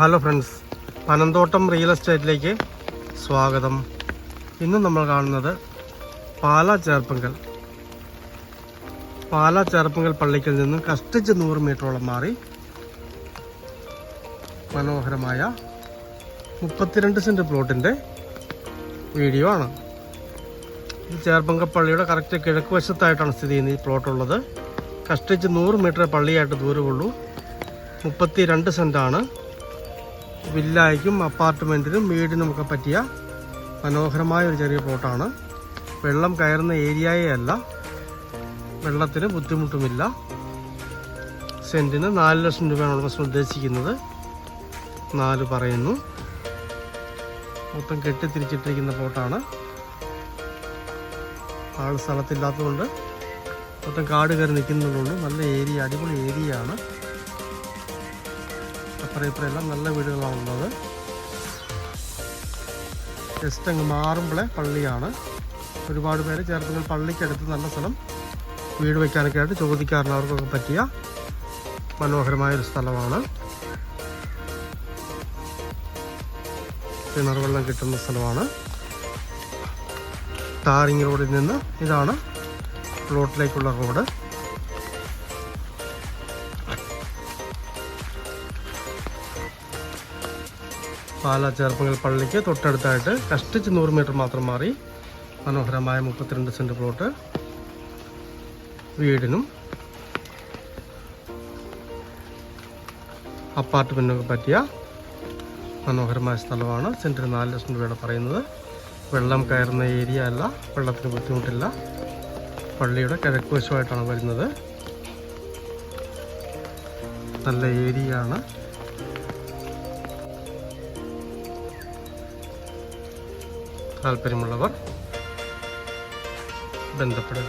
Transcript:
Hello friends, Panamthottam real എസ്റ്റേറ്റിലേക്ക് സ്വാഗതം. ഇന്ന് നമ്മൾ കാണുന്നത് പാലാ ചേർപ്പങ്കൽ പള്ളിക്കൽ നിന്നും കഷ്ടിച്ച് 100 മീറ്ററോളം മാറി മനോഹരമായ 32 സെൻറ്റ് പ്ലോട്ടിൻ്റെ വീഡിയോ ആണ്. ഈ ചേർപ്പങ്കൽ പള്ളിയുടെ കറക്റ്റ് കിഴക്ക് വശത്തായിട്ടാണ് സ്ഥിതി ചെയ്യുന്നത് ഈ പ്ലോട്ടുള്ളത്. കഷ്ടിച്ച് 100 മീറ്റർ പള്ളിയായിട്ട് ദൂരമുള്ളൂ. 32 സെൻറ്റാണ്. വില്ലായ്ക്കും അപ്പാർട്ട്മെൻറ്റിനും വീടിനുമൊക്കെ പറ്റിയ മനോഹരമായ ഒരു ചെറിയ പ്ലോട്ടാണ്. വെള്ളം കയറുന്ന ഏരിയയേ അല്ല, വെള്ളത്തിന് ബുദ്ധിമുട്ടുമില്ല. സെൻറ്റിന് 4 ലക്ഷം രൂപയാണ് ഉടമസ്ഥൻ ഉദ്ദേശിക്കുന്നത്. 4 പറയുന്നു. മൊത്തം കെട്ടിത്തിരിച്ചിട്ടിരിക്കുന്ന പ്ലോട്ടാണ്. ആൾ സ്ഥലത്തില്ലാത്തതുകൊണ്ട് മൊത്തം കാട് കയറി നിൽക്കുന്നുള്ളൂ. നല്ല ഏരിയ, അടിപൊളി ഏരിയ ആണ്. അപ്പുറം നല്ല വീടുകളാണുള്ളത്. ജസ്റ്റ് അങ്ങ് മാറുമ്പോഴേ പള്ളിയാണ്. ഒരുപാട് പേര് ചേർപ്പങ്കൽ പള്ളിക്കടുത്ത് നല്ല സ്ഥലം വീട് വയ്ക്കാനൊക്കെ ആയിട്ട് ചോദിക്കാറുണ്ട്. അവർക്കൊക്കെ പറ്റിയ മനോഹരമായൊരു സ്ഥലമാണ്. കിണർ വെള്ളം കിട്ടുന്ന സ്ഥലമാണ്. ടാറിങ് റോഡിൽ നിന്ന് ഇതാണ് പ്ലോട്ടിലേക്കുള്ള റോഡ്. പാലാ ചേർപ്പങ്കൽ പള്ളിക്ക് തൊട്ടടുത്തായിട്ട് കഷ്ടിച്ച് 100 മീറ്റർ മാത്രം മാറി മനോഹരമായ 32 സെൻറ്റ് പ്ലോട്ട് വീടിനും അപ്പാർട്ട്മെൻറ്റിനൊക്കെ പറ്റിയ മനോഹരമായ സ്ഥലമാണ്. സെൻറ്റിന് 4 ലക്ഷം രൂപയാണ് പറയുന്നത്. വെള്ളം കയറുന്ന ഏരിയ അല്ല, വെള്ളത്തിന് ബുദ്ധിമുട്ടില്ല. പള്ളിയുടെ കിഴക്ക് വശമായിട്ടാണ് വരുന്നത്. നല്ല ഏരിയ ആണ്. താല്പര്യമുള്ളവർ ബന്ധപ്പെടുക.